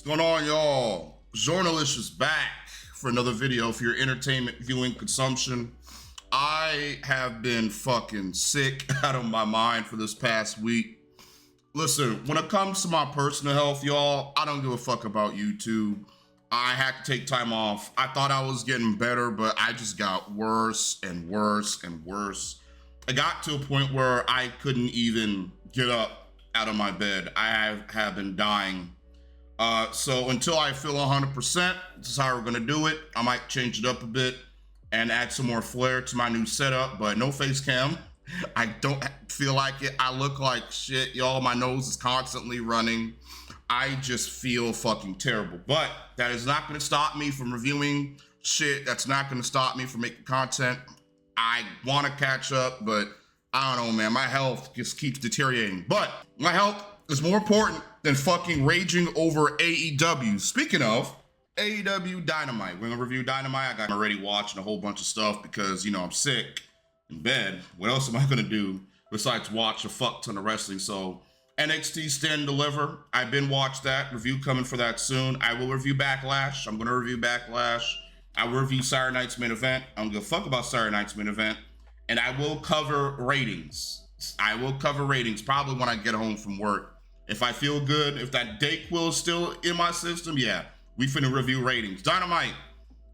What's going on, y'all? Journalist is back for another video for your entertainment viewing consumption. I have been fucking sick out of my mind for this past week. Listen, when it comes to my personal health, y'all, I don't give a fuck about YouTube. I had to take time off. I thought I was getting better, but I just got worse and worse and worse. I got to a point where I couldn't even get up out of my bed. I have been dying. So until I feel 100%, this is how we're gonna do it. I might change it up a bit and add some more flair to my new setup, but no face cam. I don't feel like it. I look like shit, y'all. My nose is constantly running. I just feel fucking terrible. But that is not gonna stop me from reviewing shit. That's not gonna stop me from making content. I wanna catch up, but I don't know, man. My health just keeps deteriorating. But my health is more important than fucking raging over AEW. Speaking of, AEW Dynamite. We're gonna review Dynamite. I'm already watching a whole bunch of stuff because, you know, I'm sick in bed. What else am I gonna do besides watch a fuck ton of wrestling? So NXT Stand and Deliver. I've been watched that. Review coming for that soon. I will review Backlash. I'm gonna review Backlash. I will review Saturday Night's Main Event. I don't give a fuck about Saturday Night's Main Event. And I will cover ratings. I will cover ratings probably when I get home from work. If I feel good, if that Dayquil is still in my system, yeah, we finna review ratings. Dynamite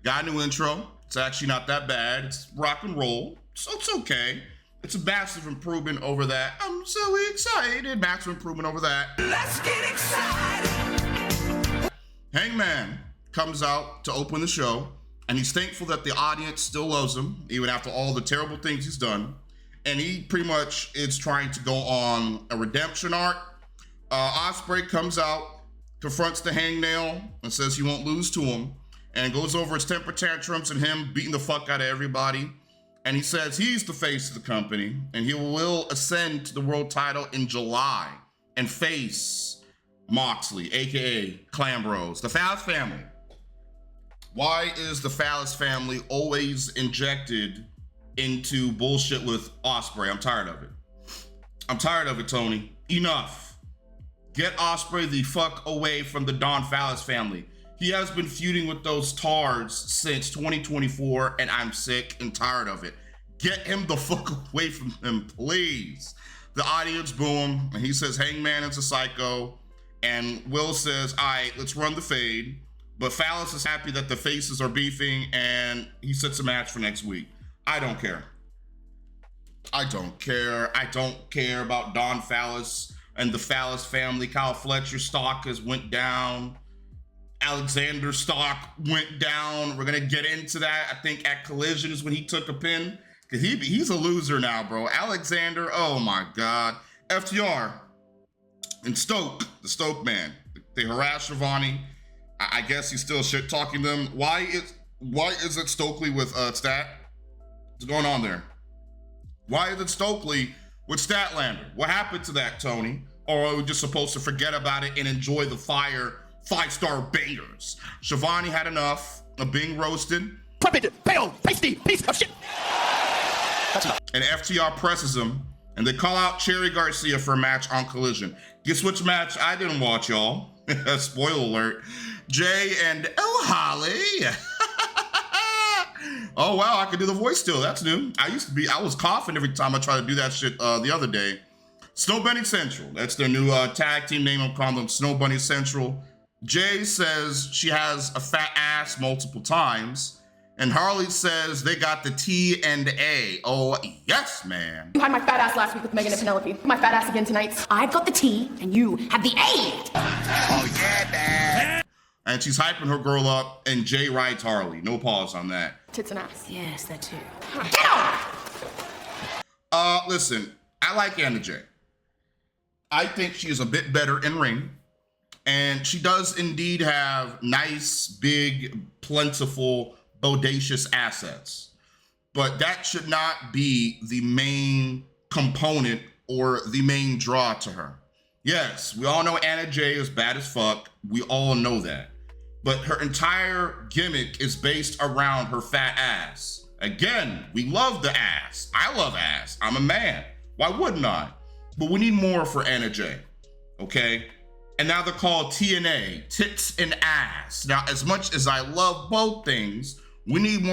got a new intro. It's actually not that bad. It's rock and roll, so it's okay. It's a massive improvement over that. I'm so excited. Massive improvement over that. Let's get excited. Hangman comes out to open the show, and he's thankful that the audience still loves him, even after all the terrible things he's done. And he pretty much is trying to go on a redemption arc. Osprey comes out, confronts the hangnail, and says he won't lose to him, and goes over his temper tantrums and him beating the fuck out of everybody. And he says he's the face of the company, and he will ascend to the world title in July and face Moxley, aka Clan Bros, the Phallus family. Why is the Phallus family always injected into bullshit with Osprey? I'm tired of it. I'm tired of it, Tony. Enough. Get Osprey the fuck away from the Don Phallus family. He has been feuding with those tards since 2024, and I'm sick and tired of it. Get him the fuck away from him, please. The audience boo him, and he says Hangman is a psycho, and Will says, all right, let's run the fade. But Phallus is happy that the faces are beefing, and he sets a match for next week. I don't care. I don't care. I don't care about Don Phallus and the Phallus family. Kyle Fletcher's stock has went down. Alexander's stock went down. We're gonna get into that. I think at Collision is when he took a pin. Cause he's a loser now, bro. Alexander, oh my God. FTR and Stoke, the Stoke man. They harass Shivani. I guess he's still shit talking them. Why is it Stokely with Stat? What's going on there? Why is it Stokely with Statlander? What happened to that, Tony? Or are we just supposed to forget about it and enjoy the fire 5-star bangers? Shivani had enough of being roasted. Puppet, pale, pasty, piece of shit. That's enough. And FTR presses him, and they call out Cherry Garcia for a match on Collision. Guess which match I didn't watch, y'all? Spoiler alert. Jay and El Holly. Oh wow, I can do the voice still. That's new. I was coughing every time I tried to do that shit the other day. Snow Bunny Central. That's their new tag team name. I'm calling them Snow Bunny Central. Jay says she has a fat ass multiple times. And Harley says they got the T and A. Oh, yes, man. You had my fat ass last week with Megan and Penelope. My fat ass again tonight. I've got the T and you have the A. Oh yeah, man. And she's hyping her girl up, and Jay rides Harley. No pause on that. Tits and ass. Yes, that too. Listen, I like Anna Jay. I think she is a bit better in ring, and she does indeed have nice, big, plentiful, bodacious assets. But that should not be the main component or the main draw to her. Yes, we all know Anna Jay is bad as fuck. We all know that. But her entire gimmick is based around her fat ass. Again, we love the ass. I love ass. I'm a man. Why wouldn't I? But we need more for Anna Jay, okay? And now they're called TNA, tits and ass. Now, as much as I love both things, we need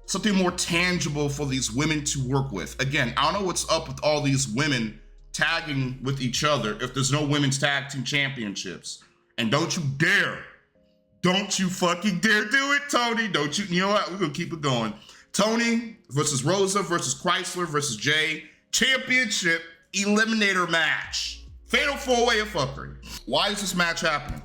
something more tangible for these women to work with. Again, I don't know what's up with all these women tagging with each other if there's no women's tag team championships. And don't you fucking dare do it, Tony. You know what? We're gonna keep it going. Tony versus Rosa versus Chrysler versus Jay. Championship Eliminator match. Fatal 4-way of fuckery. Why is this match happening?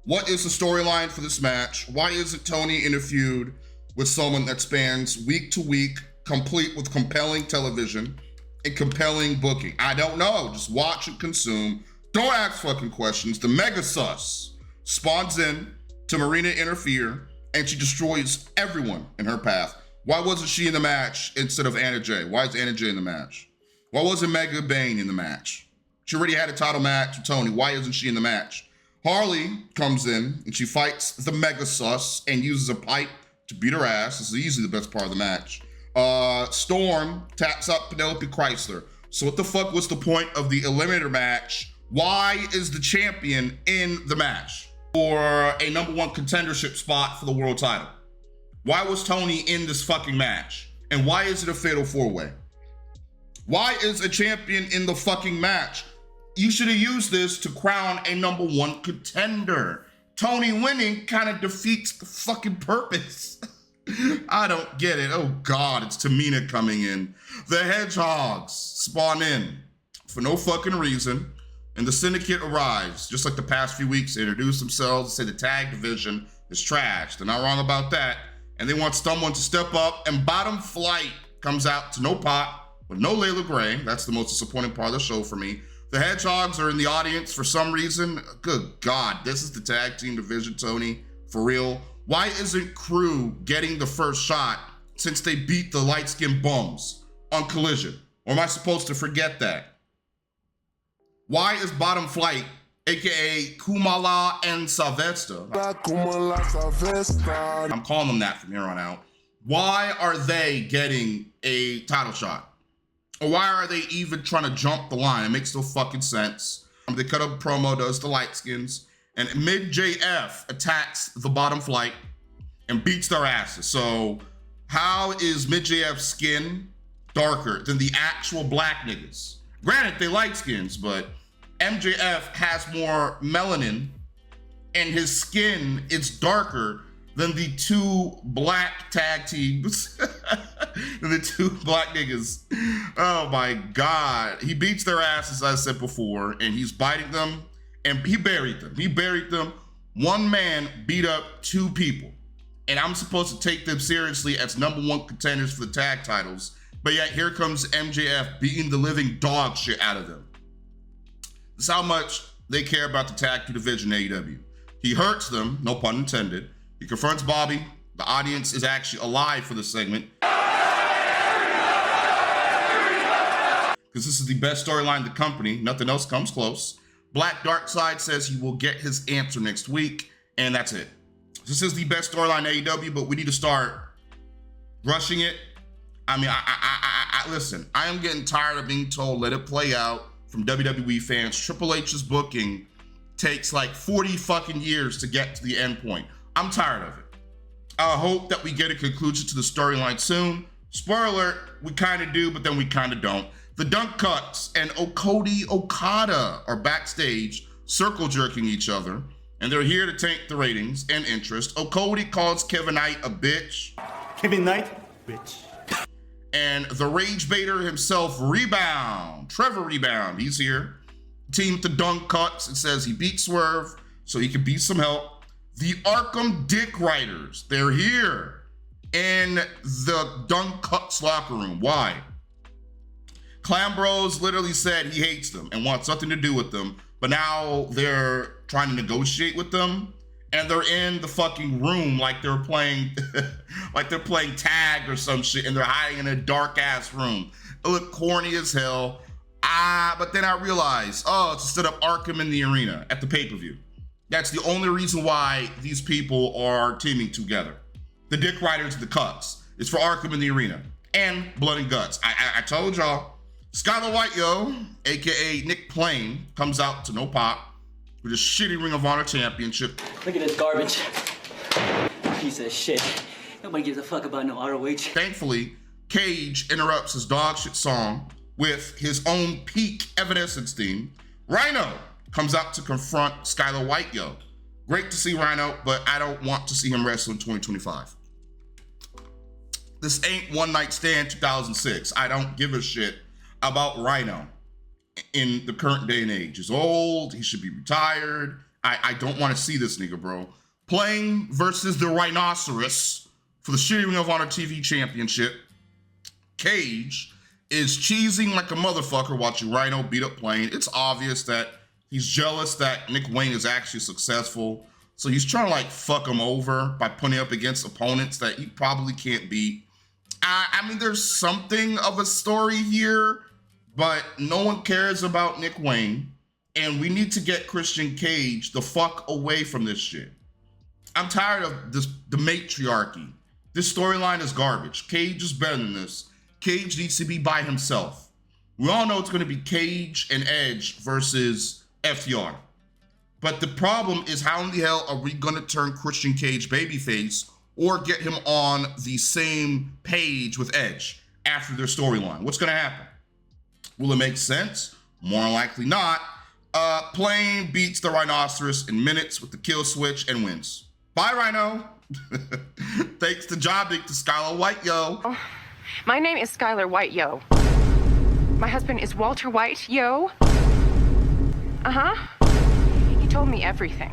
What is the storyline for this match? Why isn't Tony in a feud with someone that spans week to week, complete with compelling television and compelling booking? I don't know. Just watch and consume. Don't ask fucking questions. The Mega Sus spawns in to Marina interfere, and she destroys everyone in her path. Why wasn't she in the match instead of Anna Jay? Why is Anna Jay in the match? Why wasn't Mega Bane in the match? She already had a title match with Tony. Why isn't she in the match? Harley comes in and she fights the Mega Sus and uses a pipe to beat her ass. This is easily the best part of the match. Storm taps up Penelope Chrysler. So what the fuck was the point of the Eliminator match? Why is the champion in the match for a number one contendership spot for the world title? Why was Tony in this fucking match? And why is it a fatal 4-way? Why is a champion in the fucking match? You should have used this to crown a number one contender. Tony winning kind of defeats the fucking purpose. I don't get it. Oh God, it's Tamina coming in. The Hedgehogs spawn in for no fucking reason. And the Syndicate arrives, just like the past few weeks. They introduce themselves, say the tag division is trash. They're not wrong about that. And they want someone to step up, and Bottom Flight comes out to no pop with no Layla Gray. That's the most disappointing part of the show for me. The Hedgehogs are in the audience for some reason. Good God, this is the tag team division, Tony, for real. Why isn't Crew getting the first shot since they beat the light-skinned bums on Collision? Or am I supposed to forget that? Why is Bottom Flight, aka Kumala and Sylvester, I'm calling them that from here on out, why are they getting a title shot? Or why are they even trying to jump the line? It makes no fucking sense. They cut up a promo, does the light skins, and Mid-JF attacks the Bottom Flight and beats their asses. So how is Mid-JF's skin darker than the actual black niggas? Granted, they light skins, but MJF has more melanin and his skin is darker than the two black tag teams, than the two black niggas. Oh my God. He beats their asses, as I said before, and he's biting them, and he buried them. He buried them. One man beat up two people, and I'm supposed to take them seriously as number one contenders for the tag titles, but yet here comes MJF beating the living dog shit out of them. This is how much they care about the tag team division AEW. He hurts them, no pun intended. He confronts Bobby. The audience is actually alive for this segment, because this is the best storyline in the company. Nothing else comes close. Black Darkseid says he will get his answer next week, and that's it. This is the best storyline in AEW, but we need to start rushing it. I mean, listen, I am getting tired of being told, let it play out, from WWE fans. Triple H's booking takes like 40 fucking years to get to the end point. I'm tired of it. I hope that we get a conclusion to the storyline soon. Spoiler alert, we kind of do, but then we kind of don't. The Dunk Cuts and Okada are backstage circle jerking each other, and they're here to tank the ratings and interest. Okada calls Kevin Knight a bitch. Kevin Knight, bitch. And the Rage Baiter himself, Rebound, Trevor Rebound, he's here. Team with the Dunk Cuts and says he beat Swerve so he can beat some help. The Arkham Dick Riders, they're here in the Dunk Cuts locker room. Why? Clan Bros literally said he hates them and wants nothing to do with them, but now they're trying to negotiate with them, and they're in the fucking room like they're playing like they're playing tag or some shit, and they're hiding in a dark ass room. It looked corny as hell. But then I realized, oh, it's to set up Arkham in the arena at the pay-per-view. That's the only reason why these people are teaming together. The Dick Riders and the Cuts. It's for Arkham in the arena and Blood and Guts. I told y'all. Skylar White, aka Nick Plain, comes out to no pop. with his shitty Ring of Honor championship. Look at this garbage. Piece of shit. Nobody gives a fuck about no ROH. Thankfully, Cage interrupts his dog shit song with his own peak Evanescence theme. Rhino comes out to confront Skylar White, yo. Great to see Rhino, but I don't want to see him wrestle in 2025. This ain't One Night Stand 2006. I don't give a shit about Rhino in the current day and age. He's old, he should be retired. I don't want to see this nigga, bro. Playing versus the Rhinoceros for the shitty Ring of Honor TV Championship. Cage is cheesing like a motherfucker watching Rhino beat up Plain. It's obvious that he's jealous that Nick Wayne is actually successful. So he's trying to like fuck him over by putting up against opponents that he probably can't beat. I mean, there's something of a story here, but no one cares about Nick Wayne. And we need to get Christian Cage the fuck away from this shit. I'm tired of the matriarchy. This storyline is garbage. Cage is better than this. Cage needs to be by himself. We all know it's going to be Cage and Edge versus FTR. But the problem is, how in the hell are we going to turn Christian Cage babyface or get him on the same page with Edge after their storyline? What's going to happen? Will it make sense? More than likely not. Plain beats the Rhinoceros in minutes with the kill switch and wins. Bye, Rhino. Thanks to jobbing to Skylar White, yo. Oh, my name is Skylar White, yo. My husband is Walter White, yo. He told me everything.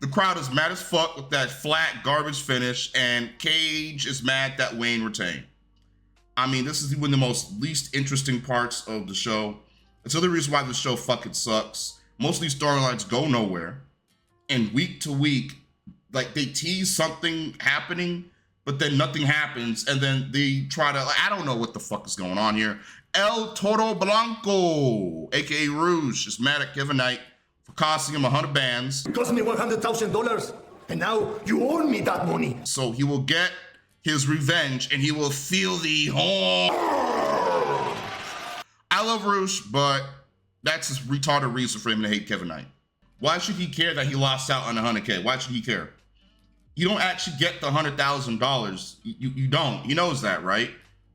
The crowd is mad as fuck with that flat garbage finish, and Cage is mad that Wayne retained. I mean, this is one of the most least interesting parts of the show. It's another reason why the show fucking sucks. Most of these storylines go nowhere. And week to week, like, they tease something happening, but then nothing happens, and then they try to, like, I don't know what the fuck is going on here. El Toro Blanco, aka Rouge, is mad at Kevin Knight for costing him 100 bands. It cost me $100,000, and now you owe me that money. So he will get his revenge, and he will feel the horn. I love Rouge, but that's a retarded reason for him to hate Kevin Knight. Why should he care that he lost out on the 100K? Why should he care? You don't actually get the $100,000. You don't. He knows that, right?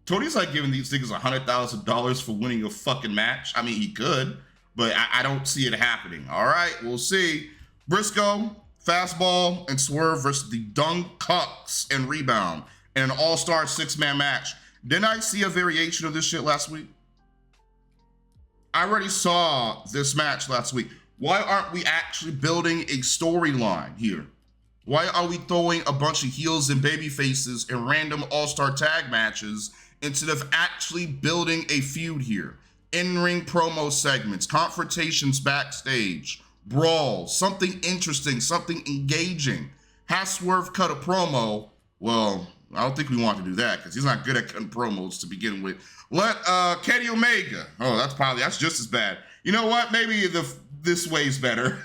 Tony's like giving these niggas $100,000 for winning a fucking match. I mean, he could, but I don't see it happening. All right, we'll see. Briscoe, Fastball, and Swerve versus the Dung Cucks and Rebound in an all-star six-man match. Didn't I see a variation of this shit last week? I already saw this match last week. Why aren't we actually building a storyline here? Why are we throwing a bunch of heels and baby faces in random all-star tag matches instead of actually building a feud here? In-ring promo segments, confrontations backstage, brawls, something interesting, something engaging. Has Swerve cut a promo? Well, I don't think we want to do that because he's not good at cutting promos to begin with. Let Kenny Omega. Oh, that's just as bad. You know what? Maybe this way's better.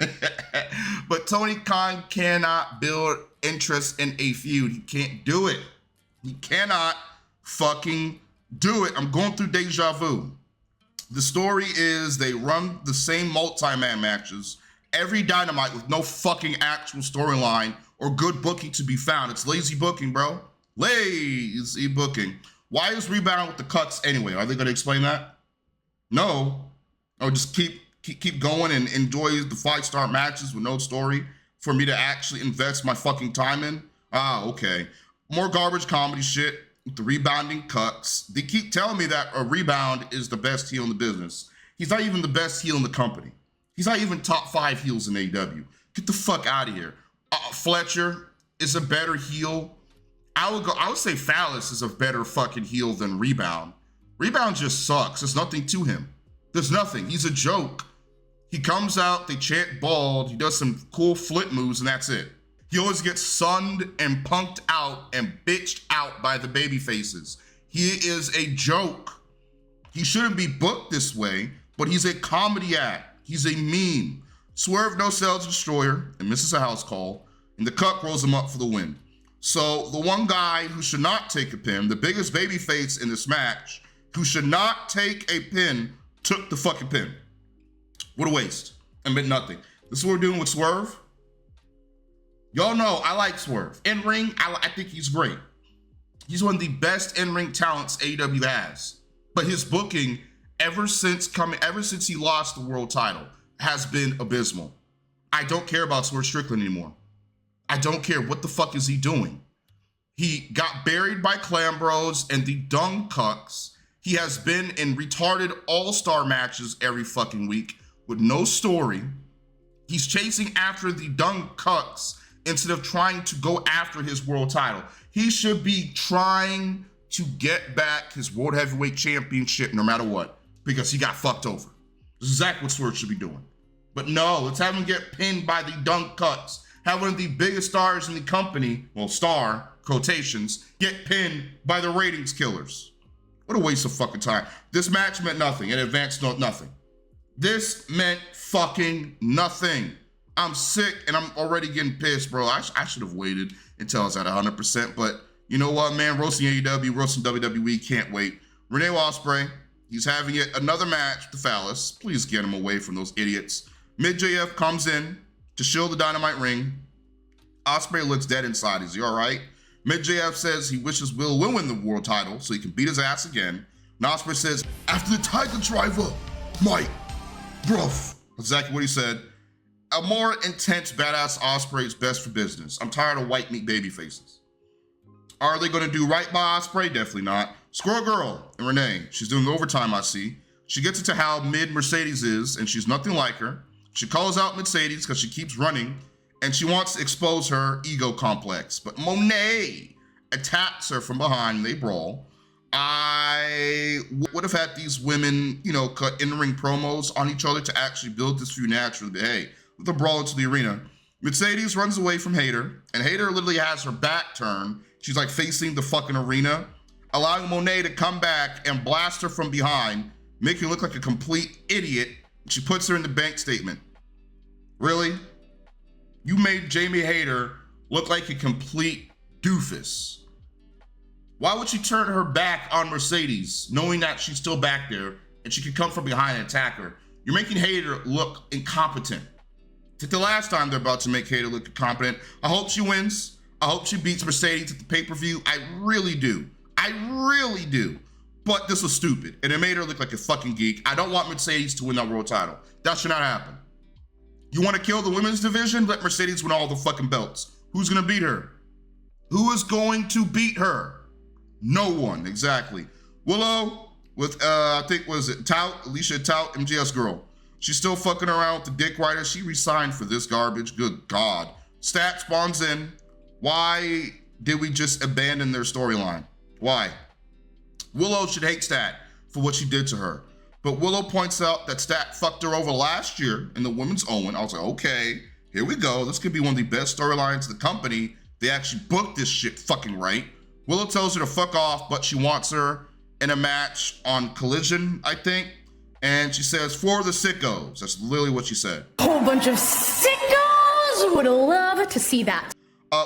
But Tony Khan cannot build interest in a feud. He can't do it. He cannot fucking do it. I'm going through deja vu. The story is they run the same multi-man matches every Dynamite with no fucking actual storyline or good booking to be found. It's lazy booking, bro. Lazy booking. Why is Rebound with the Cuts anyway? Are they going to explain that? No. Or just keep going and enjoy the 5-star matches with no story for me to actually invest my fucking time in? Ah, okay. More garbage comedy shit with the rebounding Cuts. They keep telling me that a Rebound is the best heel in the business. He's not even the best heel in the company. He's not even top 5 heels in AEW. Get the fuck out of here. Fletcher is a better heel. I would say Phallus is a better fucking heel than Rebound. Rebound just sucks. There's nothing to him. There's nothing. He's a joke. He comes out, they chant bald, he does some cool flip moves, and that's it. He always gets sunned and punked out and bitched out by the baby faces. He is a joke. He shouldn't be booked this way, but he's a comedy act. He's a meme. Swerve no-sells Destroyer and misses a house call, and the Cuck rolls him up for the win. So the one guy who should not take a pin, the biggest baby face in this match, who should not take a pin, took the fucking pin. What a waste. And meant nothing. This is what we're doing with Swerve. Y'all know I like Swerve. In ring, I think he's great. He's one of the best in-ring talents AEW has. But his booking, ever since he lost the world title, has been abysmal. I don't care about Swerve Strickland anymore. I don't care. What the fuck is he doing? He got buried by Clambros and the Dung Cucks. He has been in retarded all-star matches every fucking week with no story. He's chasing after the Dung Cucks instead of trying to go after his world title. He should be trying to get back his World Heavyweight Championship no matter what, because he got fucked over. This is exactly what Swerve should be doing. But no, let's have him get pinned by the Dung Cucks. Have one of the biggest stars in the company, well, star, quotations, get pinned by the ratings killers. What a waste of fucking time. This match meant nothing. It advanced nothing. This meant fucking nothing. I'm sick and I'm already getting pissed, bro. I should have waited until I was at 100%, but you know what, man? Roasting AEW, roasting WWE, can't wait. Wayne and Osprey, he's having yet another match with the Phallus. Please get him away from those idiots. Mid-JF comes in to shield the Dynamite ring. Osprey looks dead inside. Is he all right? Mid-JF says he wishes Will will win the world title so he can beat his ass again. And Osprey says, after the Tiger Driver, Mike, bruv. Exactly what he said. A more intense, badass Osprey is best for business. I'm tired of white meat baby faces. Are they going to do right by Osprey? Definitely not. Squirrel Girl and Renee, she's doing overtime, I see. She gets into how mid Mercedes is, and she's nothing like her. She calls out Mercedes because she keeps running, and she wants to expose her ego complex. But Monet attacks her from behind, and they brawl. I would have had these women, cut in-ring promos on each other to actually build this feud naturally. But hey, let the brawl into the arena. Mercedes runs away from Hayter, and Hayter literally has her back turned. She's like facing the fucking arena, allowing Monet to come back and blast her from behind, making her look like a complete idiot. She puts her in the bank statement. Really? You made Jamie Hayter look like a complete doofus. Why would she turn her back on Mercedes, knowing that she's still back there and she could come from behind and attack her? You're making Hayter look incompetent. It's the last time they're about to make Hayter look incompetent. I hope she wins. I hope she beats Mercedes at the pay-per-view. I really do. But this was stupid, and it made her look like a fucking geek. I don't want Mercedes to win that world title. That should not happen. You want to kill the women's division? Let Mercedes win all the fucking belts. Who's going to beat her? Who is going to beat her? No one, exactly. Willow with, I think, was it Tout, Alicia Tout, MGS girl. She's still fucking around with the dick rider. She resigned for this garbage. Good God. Stat spawns in. Why did we just abandon their storyline? Why? Willow should hate Stat for what she did to her. But Willow points out that Stat fucked her over last year in the Women's Owen. I was like, okay, here we go. This could be one of the best storylines of the company. They actually booked this shit fucking right. Willow tells her to fuck off, but she wants her in a match on Collision, I think. And she says, for the sickos. That's literally what she said. Whole bunch of sickos would love to see that.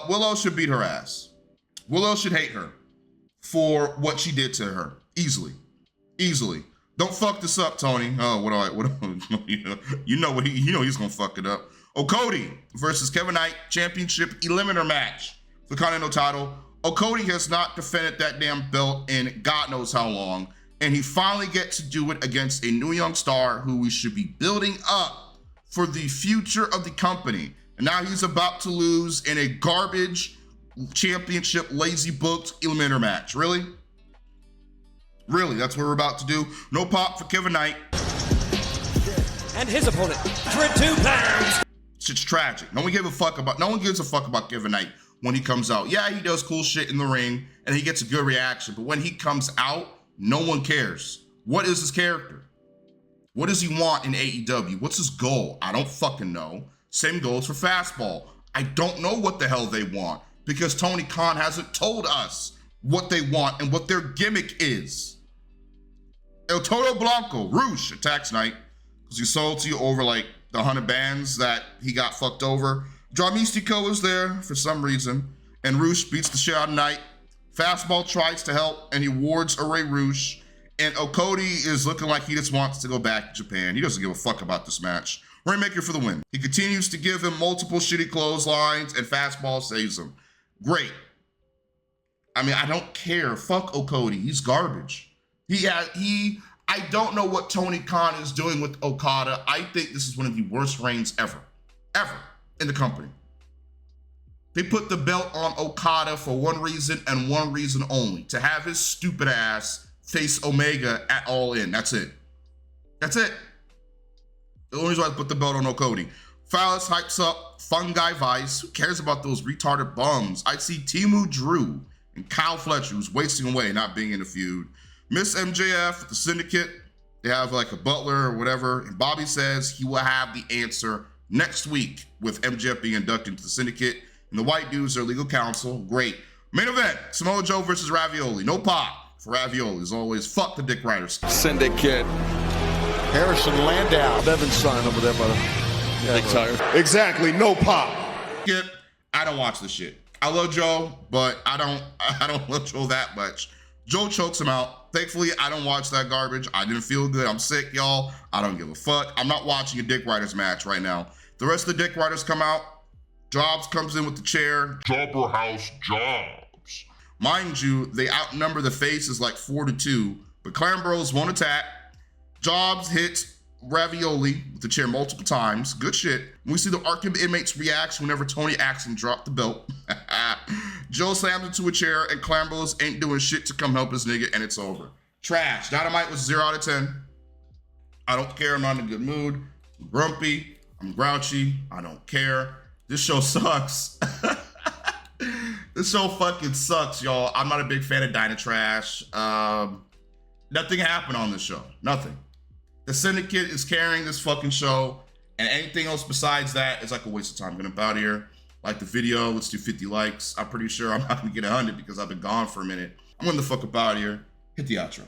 Willow should beat her ass. Willow should hate her for what she did to her. Easily. Don't fuck this up, Tony. Oh, you know he's gonna fuck it up. Okada versus Kevin Knight championship eliminator match for the Continental title. Okada has not defended that damn belt in God knows how long, and he finally gets to do it against a new young star who we should be building up for the future of the company. And now he's about to lose in a garbage championship lazy booked eliminator match. Really? That's what we're about to do. No pop for Kevin Knight. And his opponent, 2 pounds. Shit's tragic. No one gives a fuck about Kevin Knight when he comes out. Yeah, he does cool shit in the ring and he gets a good reaction, but when he comes out, no one cares. What is his character? What does he want in AEW? What's his goal? I don't fucking know. Same goes for Fastball. I don't know what the hell they want because Tony Khan hasn't told us what they want and what their gimmick is. El Toro Blanco, Roosh, attacks Knight because he sold to you over like the 100 bands that he got fucked over. Draw Mystico is there for some reason, and Roosh beats the shit out of Knight. Fastball tries to help, and he wards Ray Roosh, and Okada is looking like he just wants to go back to Japan. He doesn't give a fuck about this match. Rainmaker for the win. He continues to give him multiple shitty clotheslines and fastball saves him. Great. I mean, I don't care. Fuck Okada. He's garbage. I don't know what Tony Khan is doing with Okada. I think this is one of the worst reigns ever in the company. They put the belt on Okada for one reason and one reason only, to have his stupid ass face Omega at All In. That's it. That's it. The only reason I put the belt on Okada. Phallus hypes up Fun Guy Vice. Who cares about those retarded bums? I see Timu Drew and Kyle Fletcher, who's wasting away, not being in the feud. Miss MJF with the Syndicate. They have like a butler or whatever. And Bobby says he will have the answer next week with MJF being inducted into the Syndicate. And the white dudes are legal counsel. Great. Main event, Samoa Joe versus Ravioli. No pop for Ravioli. As always, fuck the Dick Riders. Syndicate. Harrison Landau. Devin's son over there by the big tire. Exactly, no pop. I don't watch this shit. I love Joe, but I don't love Joe that much. Joe chokes him out. Thankfully, I don't watch that garbage. I didn't feel good. I'm sick, y'all. I don't give a fuck. I'm not watching a Dick Riders match right now. The rest of the Dick Riders come out. Jobs comes in with the chair. Jobber House Jobs. Mind you, they outnumber the faces like 4-2, but Clan Bros won't attack. Jobs hits Ravioli with the chair multiple times. Good shit. We see the Arkham inmates react whenever Tony asks him to drop the belt. Joe slams into a chair and Clan Bros ain't doing shit to come help his nigga, and it's over. Trash. Dynamite was 0 out of 10. I don't care. I'm not in a good mood. I'm grumpy. I'm grouchy. I don't care. This show sucks. This show fucking sucks, y'all. I'm not a big fan of Dynatrash. Nothing happened on this show. Nothing. The Syndicate is carrying this fucking show, and anything else besides that is like a waste of time. I'm gonna out here. Like the video, let's do 50 likes. I'm pretty sure I'm not gonna get 100 because I've been gone for a minute. I'm gonna the fuck up out here. Hit the outro.